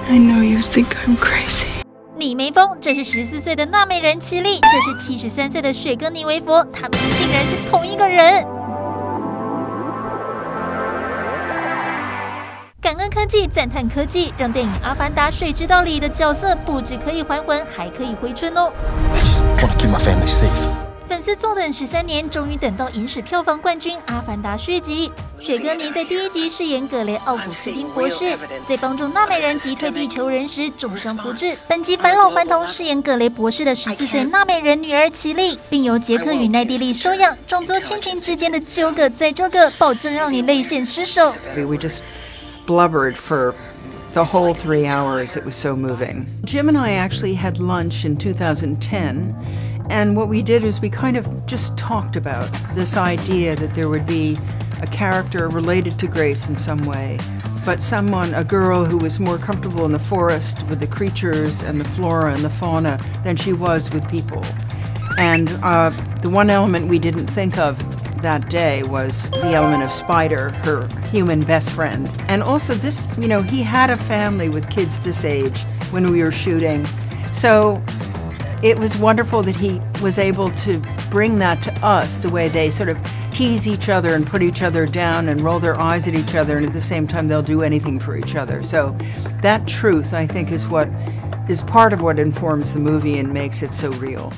I know you think I'm crazy. 李梅峰，这是14岁的纳美人绮莉，这是73岁的雪歌妮薇佛，他们竟然是同一个人。感恩科技，赞叹科技，让电影《阿凡达：水之道》里的角色不只可以还魂，还可以回春哦。I just want to keep my family safe. 粉丝坐等13年，终于等到影史票房冠军《阿凡达》续集。雪歌妮在第1集饰演葛雷奥古斯丁博士，在帮助纳美人击退地球人时重伤不治。本集返老还童饰演葛雷博士的14岁纳美人女儿绮莉，并由杰克与奈蒂莉收养。种族亲情之间的纠葛再纠葛，保证让你泪腺失守。We just blubbered for the whole 3 hours. It was so moving. Jim and I actually had lunch in 2010. And what we did is we kind of just talked about this idea that there would be a character related to Grace in some way, but a girl who was more comfortable in the forest with the creatures and the flora and the fauna than she was with people. And the one element we didn't think of that day was the element of Spider, her human best friend. And also this, he had a family with kids this age when we were shooting. So it was wonderful that he was able to bring that to us, the way they sort of tease each other and put each other down and roll their eyes at each other, and at the same time they'll do anything for each other. So that truth, I think, is part of what informs the movie and makes it so real.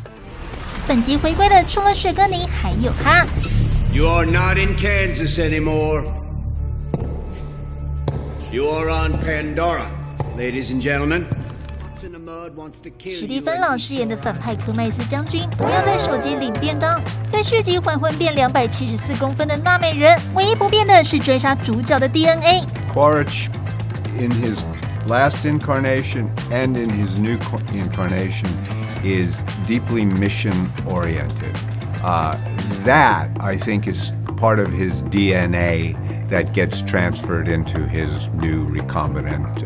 本集回归的除了雪歌妮，还有他。You are not in Kansas anymore. You are on Pandora, ladies and gentlemen. 史蒂芬·朗饰演的反派科麦斯将军，同样在手机领便当。在续集还魂变274公分的纳美人，唯一不变的是追杀主角的 DNA。Quaritch, in his last incarnation and in his new incarnation, is deeply mission-oriented. That, I think, is part of his DNA that gets transferred into his new recombinant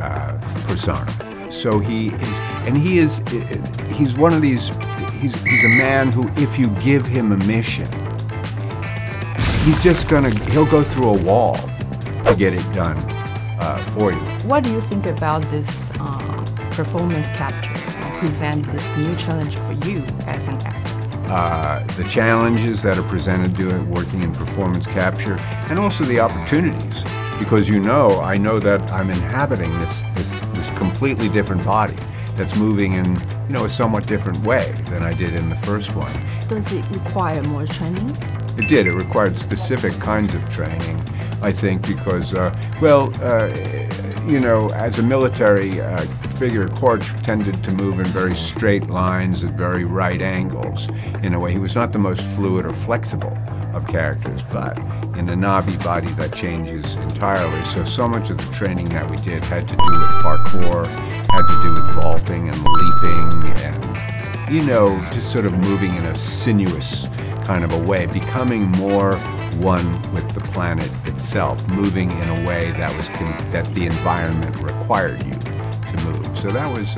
persona. So he's one of these, he's a man who, if you give him a mission, he'll go through a wall to get it done for you. What do you think about this performance capture? Present this new challenge for you as an actor? The challenges that are presented to it working in performance capture, and also the opportunities. Because I know that I'm inhabiting this completely different body that's moving in, a somewhat different way than I did in the first one. Does it require more training? It did. It required specific kinds of training, I think, because, as a military figure, Quaritch tended to move in very straight lines at very right angles. In a way, he was not the most fluid or flexible of characters, but in a Na'vi body that changes entirely. So much of the training that we did had to do with parkour, had to do with vaulting and leaping and, just sort of moving in a sinuous kind of a way, becoming more one with the planet itself, moving in a way that the environment required you to move. So that was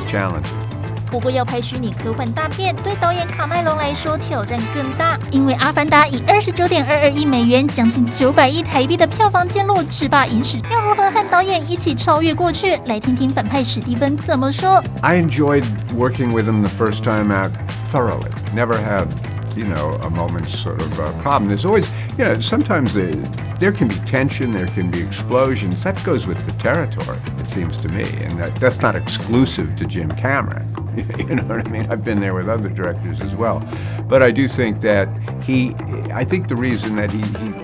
challenging. 不过要拍虚拟科幻大片，对导演卡麦隆来说挑战更大，因为《阿凡达》以29.22亿美元，将近900亿台币的票房见录，制霸影史。要如何和导演一起超越过去？来听听反派史蒂芬怎么说。I enjoyed working with him the first time out thoroughly. Never had, a moment's sort of problem. There's always, sometimes there can be tension, there can be explosions. That goes with the territory, it seems to me, and that's not exclusive to Jim Cameron. You know what I mean? I've been there with other directors as well. But I do think that I think the reason that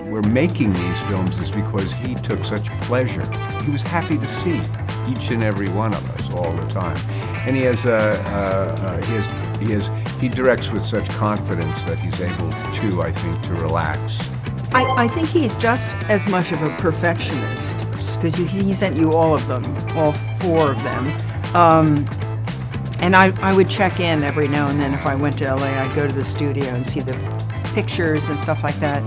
we're making these films is because he took such pleasure. He was happy to see each and every one of us all the time. And he directs with such confidence that he's able to, I think, to relax. I think he's just as much of a perfectionist, because he sent you all of them, all 4 of them. And I would check in every now and then. If I went to LA, I'd go to the studio and see the pictures and stuff like that.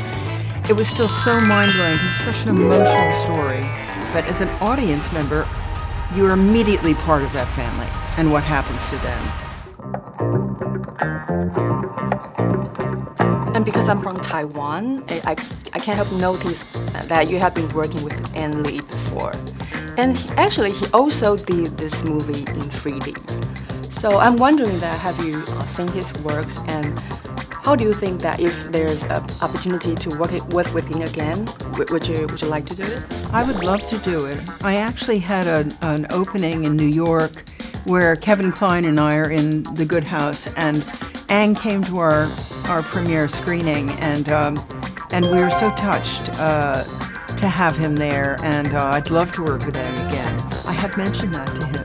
It was still so mind-blowing because it's such an emotional story. But as an audience member, you're immediately part of that family and what happens to them. And because I'm from Taiwan, I can't help notice that you have been working with Ann Lee before. And he also did this movie in 3Ds. So I'm wondering that have you seen his works, and how do you think that if there's an opportunity to work with him again, would you like to do it? I would love to do it. I actually had an opening in New York where Kevin Kline and I are in the Good House, and Ang came to our premiere screening, and we were so touched to have him there, and I'd love to work with Ang again. I have mentioned that to him.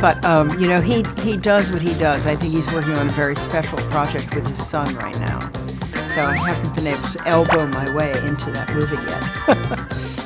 But, you know, he does what he does. I think he's working on a very special project with his son right now. So I haven't been able to elbow my way into that movie yet.